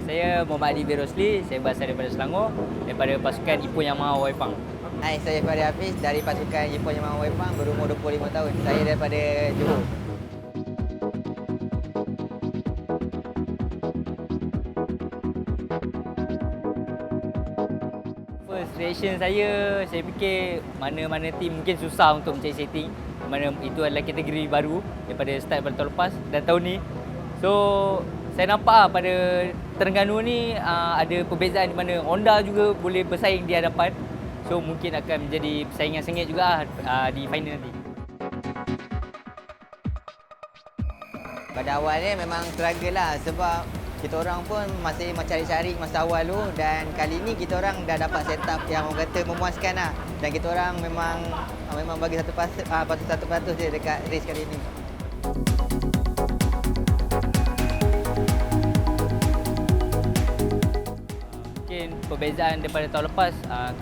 Saya Muhammad Ali bin Rosli, saya berasal daripada Selangor, daripada pasukan Ipoh Yamaha Waipang. Hai, saya Fahri Hafiz dari pasukan Ipoh Yamaha Waipang berumur 25 tahun. Saya daripada Johor. First reaction saya fikir mana-mana tim mungkin susah untuk mencari setting. Mana itu adalah kategori baru daripada start pada tahun lepas dan tahun ni. So, saya nampak pada Terengganu ni ada perbezaan di mana Honda juga boleh bersaing di hadapan. So, mungkin akan menjadi persaingan sengit juga di final nanti. Pada awalnya memang struggle lah sebab kita orang pun masih mencari-cari masa awal tu dan kali ni kita orang dah dapat setup yang orang kata memuaskan lah. Dan kita orang memang bagi 100% je dekat race kali ni. Mungkin perbezaan daripada tahun lepas,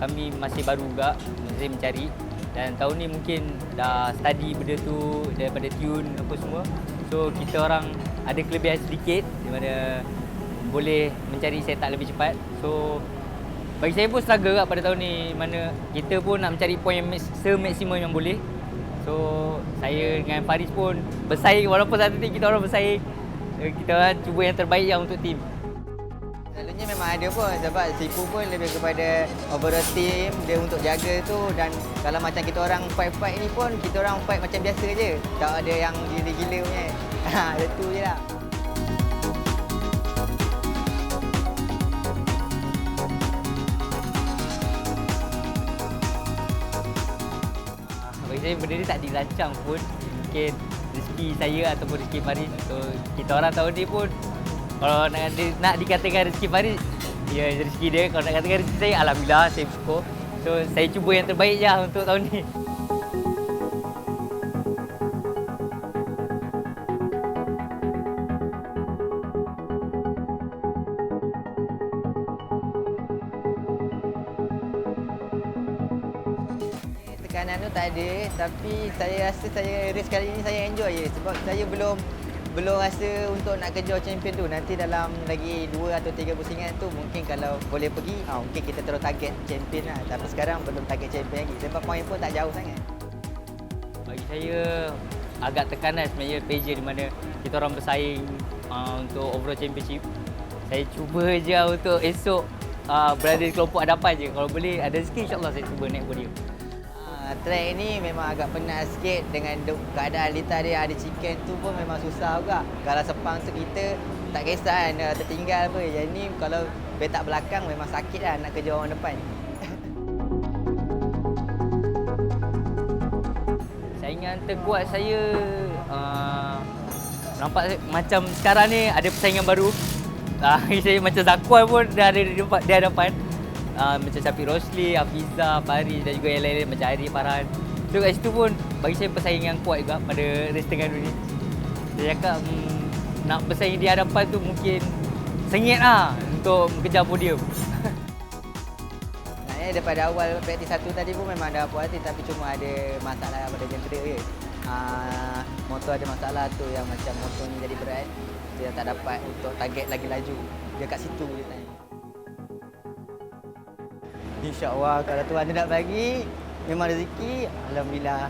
kami masih baru juga masih mencari dan tahun ni mungkin dah study benda tu daripada tune apa semua. So kita orang ada kelebihan sedikit di mana boleh mencari setup lebih cepat. So bagi saya pun struggle kat pada tahun ni mana kita pun nak mencari poin yang semaksimum yang boleh. So saya dengan Faris pun bersaing walaupun satu tim kita orang bersaing. Kita orang cuba yang terbaik lah untuk tim. Selalunya memang ada pun sebab Sipu pun lebih kepada overall team dia untuk jaga tu dan kalau macam kita orang fight ni pun kita orang fight macam biasa je. Tak ada yang gila-gila punya. Ada tu je lah. Bagi saya benda ni tak dirancang pun. Mungkin rezeki saya ataupun rezeki Faris. So kita orang tahun ni pun kalau nak dikatakan rezeki Faris, ya rezeki dia. Kalau nak katakan rezeki saya, alhamdulillah saya bersyukur. So saya cuba yang terbaik je untuk tahun ni. Tekanan tu tak ada tapi saya rasa race kali ni saya enjoy je sebab saya belum rasa untuk nak kejar champion tu. Nanti dalam lagi 2 atau 3 pusingan tu mungkin kalau boleh pergi mungkin kita terus target champion lah. Tapi sekarang belum target champion lagi sebab poin pun tak jauh sangat. Bagi saya agak tekanan sebenarnya pressure di mana kita orang bersaing untuk overall championship. Saya cuba je untuk esok berada di kelompok hadapan je. Kalau boleh ada rezeki insya-Allah saya cuba naik podium. Track ni memang agak penat sikit dengan keadaan litar dia ada chicken tu pun memang susah juga. Kalau sepang tu kita tak kisah kan tertinggal apa. Yang ni kalau petak belakang memang sakit lah nak kejar orang depan. Saingan terkuat saya nampak macam sekarang ni ada persaingan baru. Saya macam Zakwan pun dah ada di hadapan. Macam Syafiq Rosli, Hafiza, Faris dan juga yang lain-lain macam Arif, Farhan. So kat situ pun bagi saya persaingan kuat juga pada race Terengganu ni. Saya cakap nak bersaing di hadapan tu mungkin sengit lah untuk mengejar podium. Sebenarnya daripada awal praktis 1 tadi pun memang dah puas hati tapi cuma ada masalah pada genera je. Motor ada masalah tu yang macam motor ni jadi berat. Dia tak dapat untuk target lagi laju. Dia kat situ je tanya. InsyaAllah kalau Tuhan dia nak bagi, memang rezeki, alhamdulillah.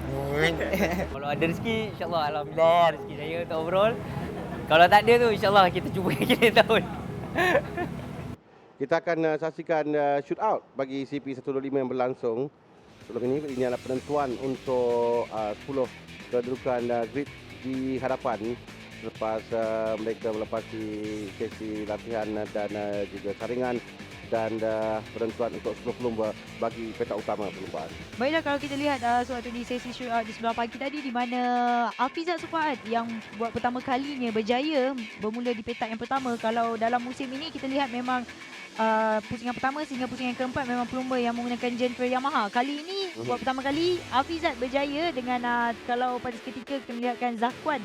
Kalau ada rezeki, insyaAllah alhamdulillah rezeki saya untuk overall. Kalau tak ada tu, insyaAllah kita cuba lagi tahun. Kita akan saksikan shootout bagi CP125 yang berlangsung. Sebelum ini adalah penentuan untuk 10 kedudukan grid di hadapan selepas mereka melepasi sesi latihan dan juga saringan dan penentuan untuk 10 pelumba bagi petak utama perlumbaan. Baiklah, kalau kita lihat suatu di sesi shootout di sebelah pagi tadi di mana Hafizat Sufaat yang buat pertama kalinya berjaya bermula di petak yang pertama. Kalau dalam musim ini kita lihat memang pusingan pertama sehingga pusingan keempat memang pelumba yang menggunakan genre Yamaha. Kali ini buat pertama kali Hafizat berjaya dengan kalau pada seketika kita melihatkan Zakwan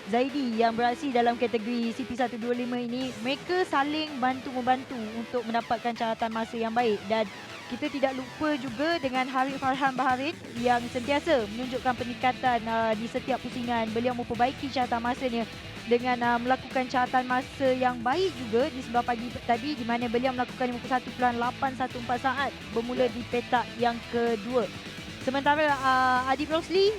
Zaidi yang beraksi dalam kategori CP125 ini, mereka saling bantu-membantu untuk mendapatkan catatan masa yang baik dan kita tidak lupa juga dengan Harith Farhan Baharin yang sentiasa menunjukkan peningkatan di setiap pusingan. Beliau memperbaiki catatan masanya dengan melakukan catatan masa yang baik juga di sebelah pagi tadi, di mana beliau melakukan 51.814 saat bermula di petak yang kedua. Sementara Adib Rosli,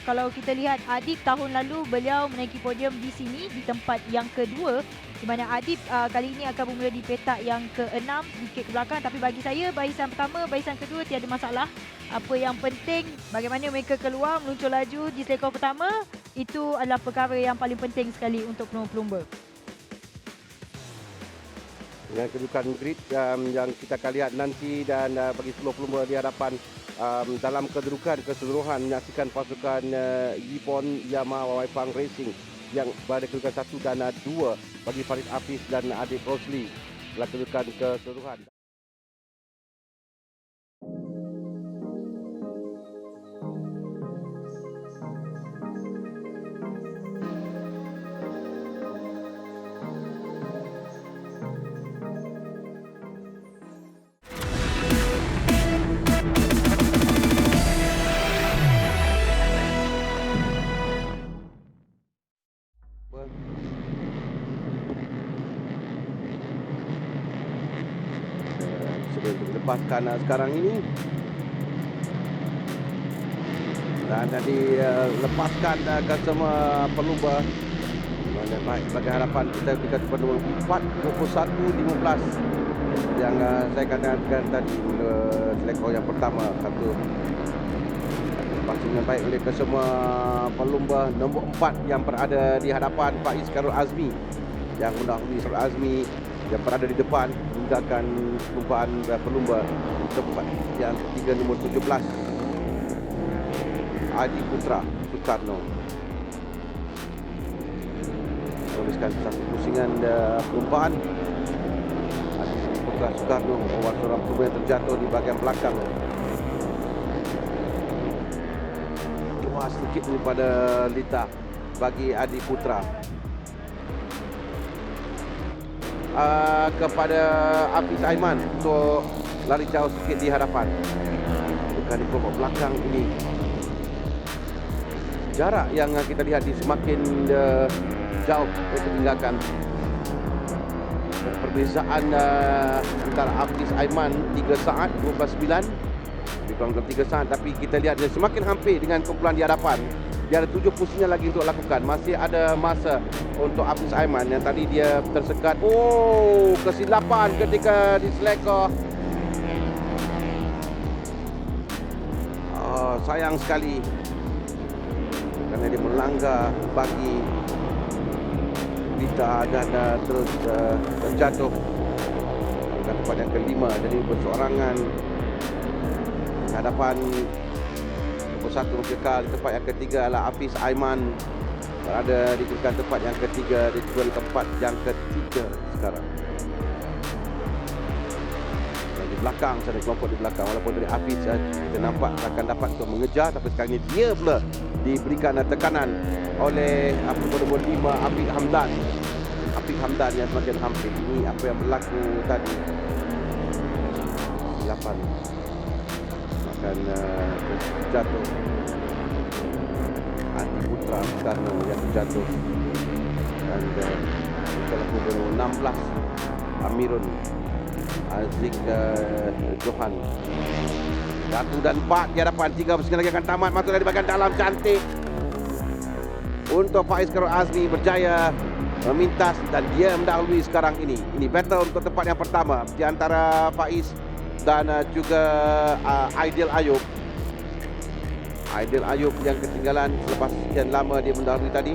kalau kita lihat Adib tahun lalu beliau menaiki podium di sini di tempat yang kedua, di mana Adib kali ini akan bermula di petak yang ke-6, sedikit ke belakang. Tapi bagi saya, barisan pertama, barisan kedua tiada masalah. Apa yang penting, bagaimana mereka keluar meluncur laju di selekor pertama, itu adalah perkara yang paling penting sekali untuk pelumba-pelumba. Dengan kedudukan grid yang kita akan lihat nanti, dan bagi 10 pelumba di hadapan dalam kedudukan keseluruhan menyaksikan pasukan Yipon Yamaha Waifang Racing yang berada kedudukan 1 dan 2 bagi Farid Hafiz dan Adib Rosli dalam kedudukan keseluruhan. Lepaskan sekarang ini dan dilepaskan ke semua pelumba. Mana baik bagi harapan kita ketika nombor 4 21.15 yang saya katakan tadi, selekor yang pertama satu. Lepas dengan baik oleh ke semua pelumba. Nombor 4 yang berada di hadapan Faiz Karul Azmi yang mendahului Karul Azmi yang berada di depan meninggalkan perlumbaan pelumba tempat yang ketiga nombor 17 Adi Putra Soekarno menuliskan satu pusingan perlumbaan. Adi Putra Soekarno awal seorang pelumba yang terjatuh di bahagian belakang, keluar sedikit daripada Lita bagi Adi Putra. Kepada Hafiz Aiman untuk lari jauh sikit di hadapan. Bukan di kelompok belakang ini. Jarak yang kita lihat di semakin jauh ditinggalkan. Perbezaan antara Hafiz Aiman 3 saat 12.9 lebih kurang 3 saat, tapi kita lihat dia semakin hampir dengan kumpulan di hadapan. Dia ada 7 pusingan lagi untuk lakukan. Masih ada masa untuk Hafiz Aiman yang tadi dia tersekat. Oh, kesilapan ketika di selekor. Sayang sekali kerana dia melanggar bagi Lita dan terus terjatuh ke tempat yang kelima. Jadi berseorangan hadapan satu kekal. Tempat yang ketiga adalah Hafiz Aiman, berada di kedudukan tempat yang ketiga, di tempat yang ketiga sekarang. Dan di belakang sana, kelompok di belakang, walaupun dari Hafiz kita nampak akan dapat untuk mengejar, tapi sekarang ini dia pula diberikan tekanan oleh nombor 5 Afiq Hamdan. Afiq Hamdan yang semakin hampir. Ini apa yang berlaku tadi. Silapan akan jatuh. Adi Putra Soekarno yang jatuh. Dan kalau nombor 16 Amirun Aziz Johan. 1 dan 4 di hadapan. 3 pusingan lagi akan tamat. Masuk dari bahagian dalam, cantik untuk Faiz Karul Azmi, berjaya memintas dan dia mendahului sekarang ini. Ini battle untuk tempat yang pertama di antara Faiz dan juga Aidil Ayub. Aidil Ayub yang ketinggalan selepas sekian lama dia mendahului tadi.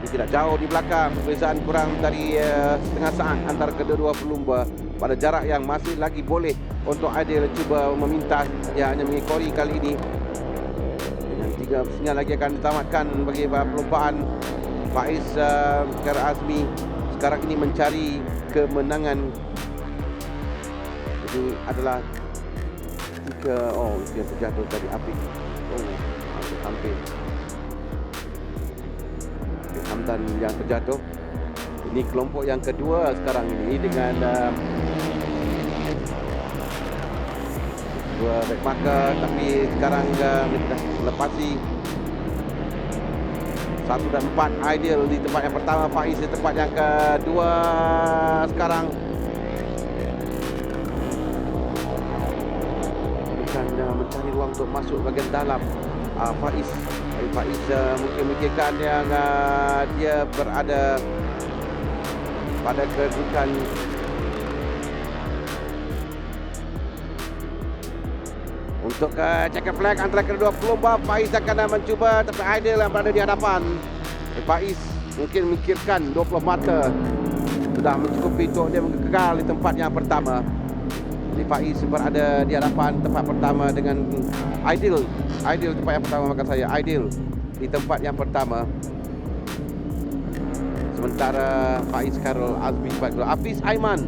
Dia tidak jauh di belakang, perbezaan kurang dari setengah saat antara kedua-dua pelumba. Pada jarak yang masih lagi boleh untuk Aidil cuba memintas, dia hanya mengekori kali ini. Dengan 3 pusingan lagi akan ditamatkan bagi perlumbaan. Faiz Karul Azmi sekarang ini mencari kemenangan. Ini adalah 3, itu yang terjatuh tadi Afiq. Hampir Hamdan yang terjatuh. Ini kelompok yang kedua sekarang ini dengan Dua back marker, tapi sekarang mereka dah melepasi 1 dan 4. Ideal di tempat yang pertama, Faiz di tempat yang kedua sekarang. Bukan mencari ruang untuk masuk bahagian dalam. Faiz mungkin-mungkinkan yang dia berada pada kedudukan untuk checker flag antara kedua pelumba. Faiz akan mencuba, tapi Aidil yang berada di hadapan. Faiz mungkin memikirkan 20 mata sudah mencukupi untuk dia kekal di tempat yang pertama. Jadi Faiz berada di hadapan tempat pertama dengan Aidil. Aidil tempat yang pertama, makan saya. Aidil di tempat yang pertama. Sementara Faiz Khairul Azmi tempat kedua. Hafiz Aiman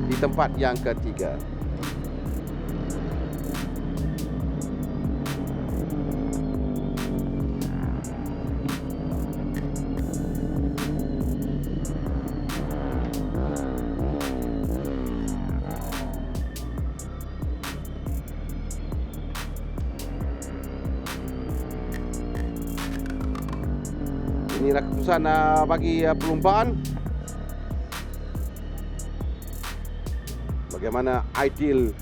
di tempat yang ketiga. Inilah keputusan bagi perlumbaan. Bagaimana Aidil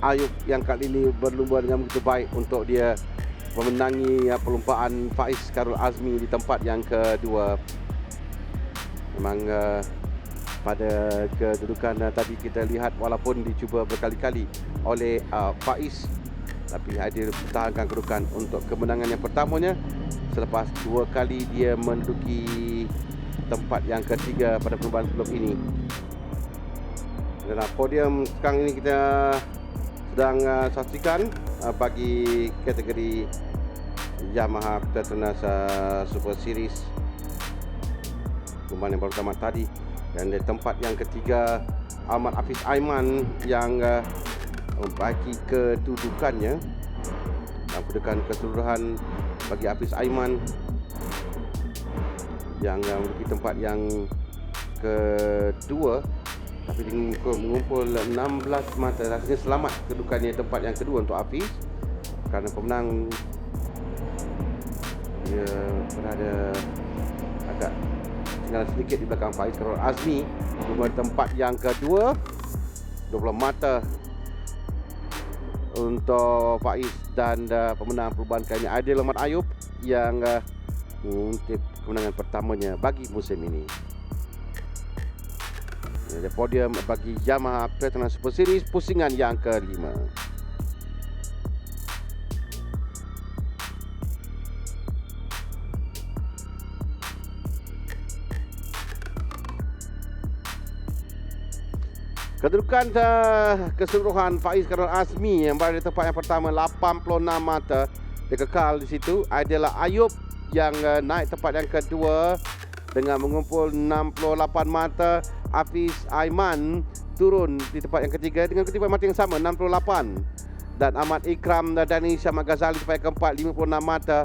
Ayub yang kali ini berlumba dengan begitu baik untuk dia memenangi perlumbaan Faiz Khairul Azmi di tempat yang kedua. Memang pada kedudukan tadi kita lihat walaupun dicuba berkali-kali oleh Faiz, tapi Aidil pertahankan kedudukan untuk kemenangan yang pertamanya selepas 2 kali dia menduduki tempat yang ketiga pada perlumbaan sebelum ini. Dalam podium sekarang ini kita sedang saksikan bagi kategori Yamaha Petronas Super Series perlumbaan yang baru tamat tadi. Dan di tempat yang ketiga Ahmad Hafiz Aiman yang membagi kedudukannya. Kedudukan keseluruhan bagi Hafiz Aiman yang menduduki tempat yang kedua, tapi mengumpul 16 mata. Rasanya selamat kedudukannya tempat yang kedua untuk Hafiz, kerana pemenang dia berada agak tinggal sedikit di belakang Faiz Khairul Azmi. Cuma tempat yang kedua 20 mata untuk Faiz, dan pemenang perubahan kali ini Aidil Ahmad Ayub yang mengutip kemenangan pertamanya bagi musim ini. Ada podium bagi Yamaha Petronas Super Series pusingan yang kelima. Kedudukan keseluruhan Faiz Khairul Azmi yang berada di tempat yang pertama 86 mata, dia kekal di situ. Aidil Ayub yang naik tempat yang kedua dengan mengumpul 68 mata. Hafiz Aiman turun di tempat yang ketiga dengan kedudukan mata yang sama 68. Dan Ahmad Ikram dan Syahmat Ghazali tempat yang keempat 56 mata.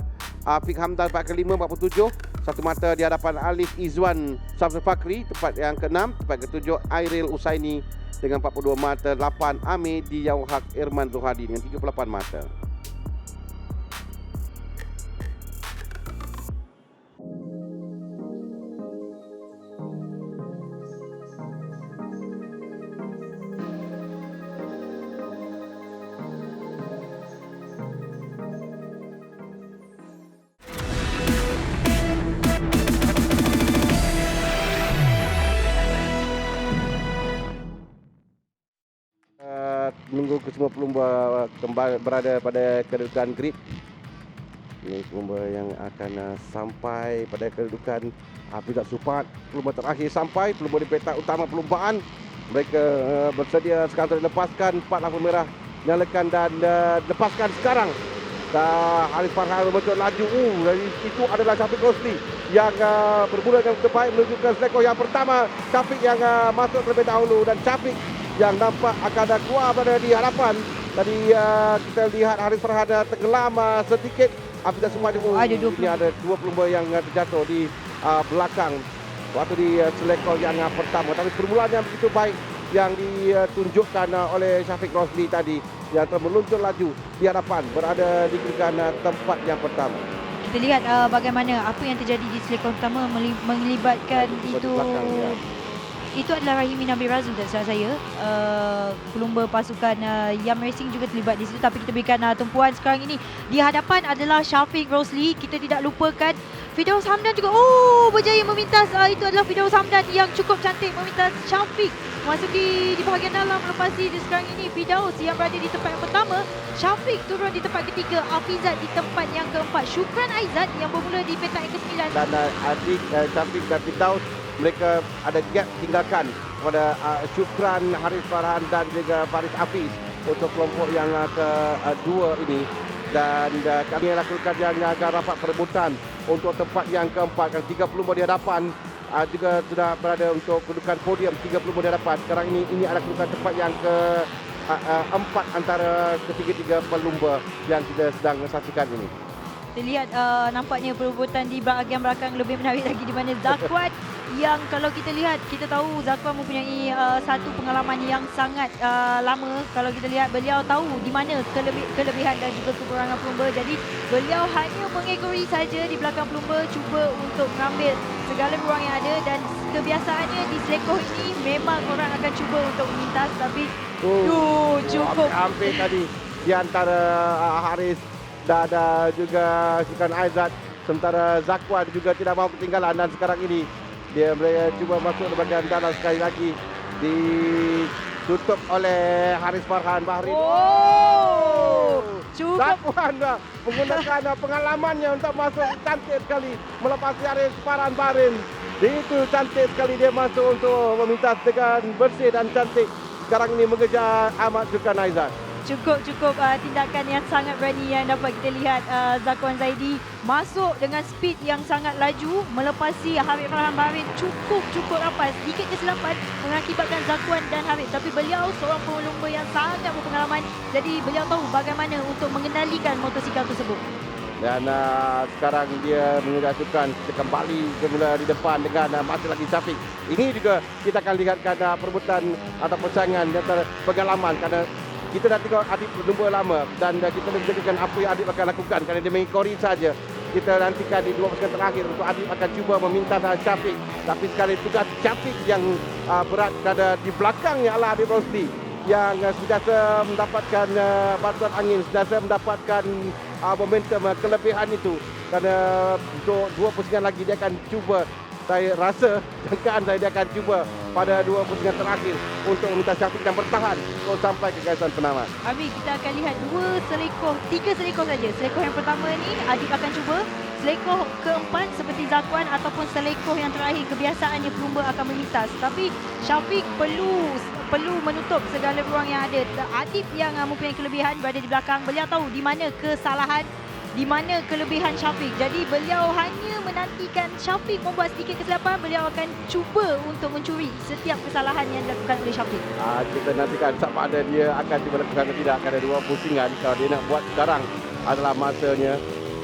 Afiq Hamdan tempat kelima 47, 1 mata di hadapan Alif Izwan Samsul Fakri tempat yang keenam. Tempat ketujuh Airil Usaini dengan 42 mata. 8 Amir Diyauhak Irman Zuhadi dengan 38 mata. Menunggu kesemua pelumba kembali berada pada kedudukan grip. Ini pelumba yang akan sampai pada kedudukan Hafiz Supat. Pelumba terakhir sampai, pelumba di petak utama perlumbaan. Mereka bersedia sekarang dilepaskan. 4 lampu merah nyalakan dan lepaskan sekarang. Arif Farhan betul laju. Dari itu adalah Syafiq Rosli yang bermula dengan terbaik menuju ke selekor yang pertama. Syafiq yang masuk terlebih dahulu, dan Syafiq yang nampak akan keluar berada di hadapan. Tadi kita lihat Arif Farhan tenggelam sedikit. Hafiz semua ini ada 2 pelumba yang terjatuh di belakang waktu di selekor yang pertama. Tapi permulaan yang begitu baik yang ditunjukkan oleh Syafiq Rosli tadi. yang telah meluncur laju di hadapan berada di kedudukan tempat yang pertama. Kita lihat bagaimana apa yang terjadi di selekor pertama melibatkan Di itu belakang, ya. itu adalah Rahimi Nabil Razul tak salah saya. Pelumba pasukan Yam Racing juga terlibat di situ, tapi kita berikan tumpuan sekarang ini. Di hadapan adalah Syafiq Rosli. Kita tidak lupakan Firdaus Hamdan juga. Oh, berjaya memintas. Itu adalah Firdaus Hamdan yang cukup cantik memintas Syafiq masuki di bahagian dalam. Melepasi di sekarang ini Firdaus yang berada di tempat yang pertama. Syafiq turun di tempat ketiga. Afizat di tempat yang keempat. Syukran Aizat yang bermula di petak yang ke-9. Dan adik Syafiq dan Firdaus, mereka ada gap tinggalkan kepada Syukran, Haris Farhan dan juga Faris Hafiz untuk kelompok yang kedua ini. Dan kami lakukan yang agak rapat perebutan untuk tempat yang keempat. Yang 30 di hadapan juga sudah berada untuk kedudukan podium 30 di hadapan. Sekarang ini adalah kedudukan tempat yang keempat antara ketiga-tiga pelumba yang kita sedang saksikan ini. Kita lihat nampaknya perebutan di bahagian belakang lebih menarik lagi, di mana Zakwan yang kalau kita lihat, kita tahu Zakwan mempunyai satu pengalaman yang sangat lama. Kalau kita lihat, beliau tahu di mana kelebihan dan juga kekurangan pelumba. Jadi beliau hanya mengekori saja di belakang pelumba, cuba untuk mengambil segala ruang yang ada. Dan kebiasaannya di selekoh ini memang orang akan cuba untuk memintas, tapi cukup Hampir tadi di antara Haris dan juga Syukran Aizat, sementara Zakwan juga tidak mahu ketinggalan. Dan sekarang ini dia cuba masuk di bahagian dalam sekali lagi, ditutup oleh Haris Farhan Bahri. cukup Zakwan menggunakan pengalamannya untuk masuk, cantik sekali melepasi Haris Farhan Bahri. Itu cantik sekali dia masuk untuk memintas dengan bersih dan cantik. Sekarang ini mengejar Ahmad Syukran Aizat. Cukup tindakan yang sangat berani yang dapat kita lihat. Zakwan Zaidi masuk dengan speed yang sangat laju, melepasi Haris Farhan Bahri cukup rapat. Sedikit kesilapan mengakibatkan Zakwan dan Haris, tapi beliau seorang pelumba yang sangat berpengalaman, jadi beliau tahu bagaimana untuk mengendalikan motosikal tersebut. Dan sekarang dia menyusun kembali semula di depan dengan masih lagi Syafiq. Ini juga kita akan lihatkan perebutan atau persaingan antara pengalaman, kerana kita dah tengok Adib pelumba lama dan kita menjadikan apa yang Adib akan lakukan kerana dia mengekori saja. Kita nantikan di 2 persen terakhir untuk Adib akan cuba meminta Syafiq. Tapi sekali tugas Syafiq yang berat berada di belakangnya adalah Adib Rosli yang sentiasa mendapatkan batuan angin, sentiasa mendapatkan momentum kelebihan itu. Kerana untuk 2 pusingan lagi dia akan cuba, saya rasa jangkaan saya dia akan cuba pada 2 pusingan terakhir untuk meminta Syafiq dan bertahan untuk sampai ke garisan penamat. Abi, kita akan lihat 3 selekor saja. Selekor yang pertama ni Adib akan cuba. Selekor keempat seperti Zakwan ataupun selekor yang terakhir kebiasaannya pelumba akan memintas. Tapi Syafiq perlu menutup segala ruang yang ada. Adib yang mempunyai kelebihan berada di belakang. Beliau tahu di mana kesalahan, di mana kelebihan Syafiq. Jadi beliau hanya menantikan Syafiq membuat sedikit kesilapan, beliau akan cuba untuk mencuri setiap kesalahan yang dilakukan oleh Syafiq. Kita nantikan sama ada dia akan cuba lakukan atau tidak. Ada 2 pusingan. Kalau dia nak buat sekarang adalah masanya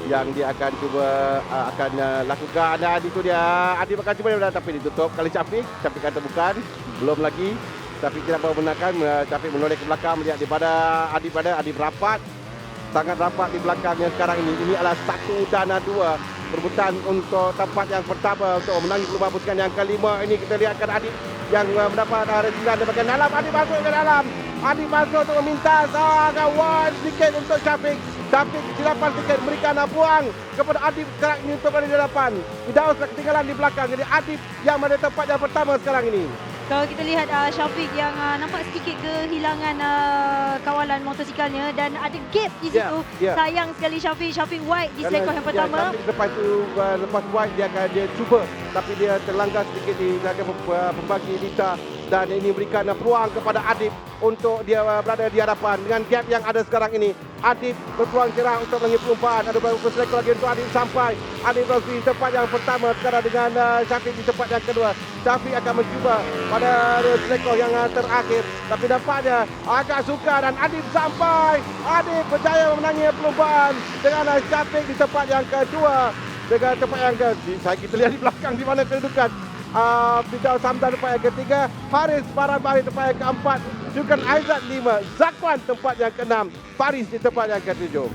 yang dia akan cuba akan lakukan. Dan itu dia, Adib akan cuba tapi ditutup kali Syafiq. Syafiq kata bukan, belum lagi. Syafiq tidak menggunakan, Syafiq menoleh ke belakang melihat daripada Adib rapat, sangat rapat di belakangnya sekarang ini. Ini adalah 1 dan 2 perebutan untuk tempat yang pertama untuk menangi peluang pusingan yang kelima. Ini kita lihatkan Adib yang mendapat resikan di bahagian dalam. Adib masuk ke dalam. Adib masuk untuk meminta kawan sedikit untuk Syafiq. Syafiq silapan sedikit memberikan peluang kepada Adib sekarang ini untuk berada di depan. Tidak usah ketinggalan di belakang. Jadi Adib yang ada tempat yang pertama sekarang ini. Kalau kita lihat Syafiq yang nampak sedikit kehilangan kawalan motosikalnya dan ada gap di situ. Sayang sekali Syafiq wide di selekor yang pertama. Lepas itu, lepas wide dia cuba, tapi dia terlanggar sedikit di pembagi Lita. Dan ini berikan peluang kepada Adib untuk dia berada di hadapan. Dengan gap yang ada sekarang ini, Adib berpeluang cerah untuk menanggi perlumbaan. Ada beberapa selekor lagi untuk Adib sampai. Adib Rosli di tempat yang pertama sekarang dengan Syafiq di tempat yang kedua. Syafiq akan mencuba pada selekor yang terakhir. Tapi nampaknya agak sukar dan Adib sampai. Adib berjaya memenangi perlumbaan dengan Syafiq di tempat yang kedua. Dengan tempat yang kita lihat di belakang di mana kedudukan. Firdaus Hamdan tempat yang ketiga, Haris Farhan Bahri tempat yang keempat, Syukran Aizat 5, Zakwan tempat yang ke-6, Faris di tempat yang ke-7.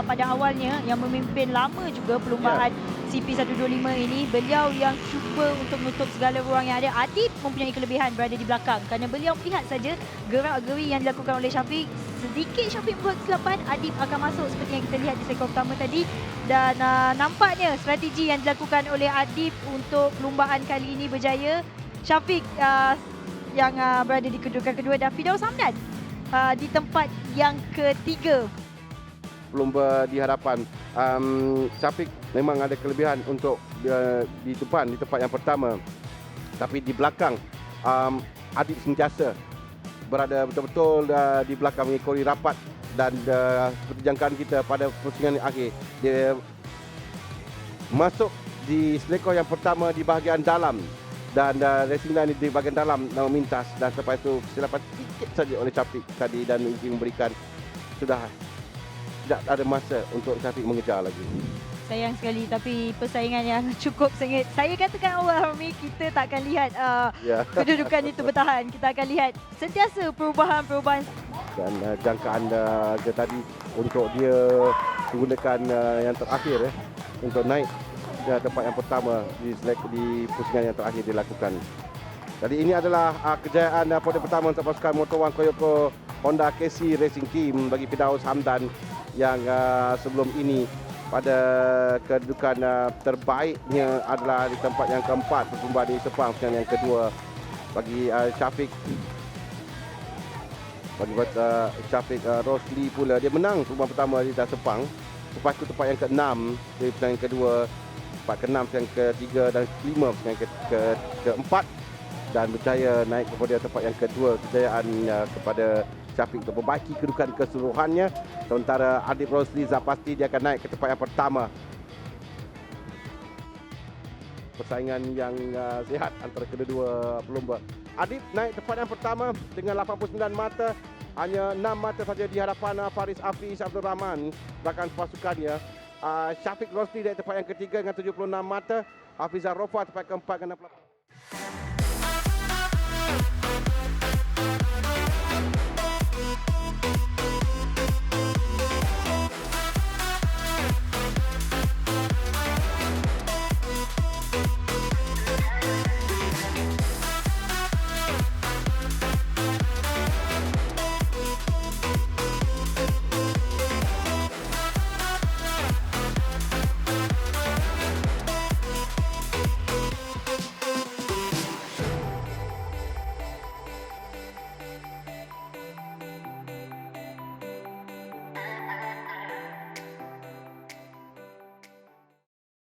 Pada awalnya yang memimpin lama juga perlumbaan CP125 ini, beliau yang cuba untuk menutup segala ruang yang ada. Adib mempunyai kelebihan berada di belakang kerana beliau melihat saja gerak-geri yang dilakukan oleh Syafiq. Sedikit Syafiq membuat kesilapan, Adib akan masuk seperti yang kita lihat di sektor pertama tadi. Dan nampaknya strategi yang dilakukan oleh Adib untuk perlumbaan kali ini berjaya. Syafiq yang berada di kedudukan kedua dan Firdaus Hamdan di tempat yang ketiga. Pelumba di hadapan Syafiq memang ada kelebihan untuk di depan, di tempat yang pertama. Tapi di belakang Adib sentiasa berada betul-betul di belakang mengikori rapat. Dan seperti jangkaan kita pada pusingan akhir, dia masuk di selekor yang pertama di bahagian dalam. Dan racing line di bahagian dalam memintas. Dan selepas itu kesilapan sedikit saja oleh Syafiq tadi dan ini memberikan sudah tidak ada masa untuk Syafiq mengejar lagi. Sayang sekali, tapi persaingan yang cukup sengit. Saya katakan awal Rami, kita tak akan lihat kedudukan itu bertahan. Kita akan lihat sentiasa perubahan-perubahan. Dan jangkaan dia tadi untuk dia menggunakan yang terakhir untuk naik ke tempat yang pertama di pusingan yang terakhir dilakukan. Jadi ini adalah kejayaan podium pertama untuk pasukan Motor1 Koyoko Honda KC Racing Team bagi Firdaus Hamdan yang sebelum ini pada kedudukan terbaiknya adalah di tempat yang keempat berlumba di Sepang, dan yang kedua bagi Syafiq. Bagi Syafiq Rosli pula dia menang perlumbaan pertama di Sepang. Lepas itu tempat yang ke-6 di pertandingan yang kedua, tempat ke-6 yang ketiga dan kelima yang keempat, dan berjaya naik kepada tempat yang kedua. Kejayaan kepada Syafiq untuk membaiki kedudukan keseluruhannya. Sementara Adib Rosli pasti dia akan naik ke tempat yang pertama. Persaingan yang sihat antara kedua-dua pelumba. Adib naik tempat yang pertama dengan 89 mata. Hanya 6 mata saja di hadapan Faris Hafiz Abdul Rahman, rakan pasukannya. Syafiq Rosli naik tempat yang ketiga dengan 76 mata. Hafizah Rofa tempat keempat dengan 68.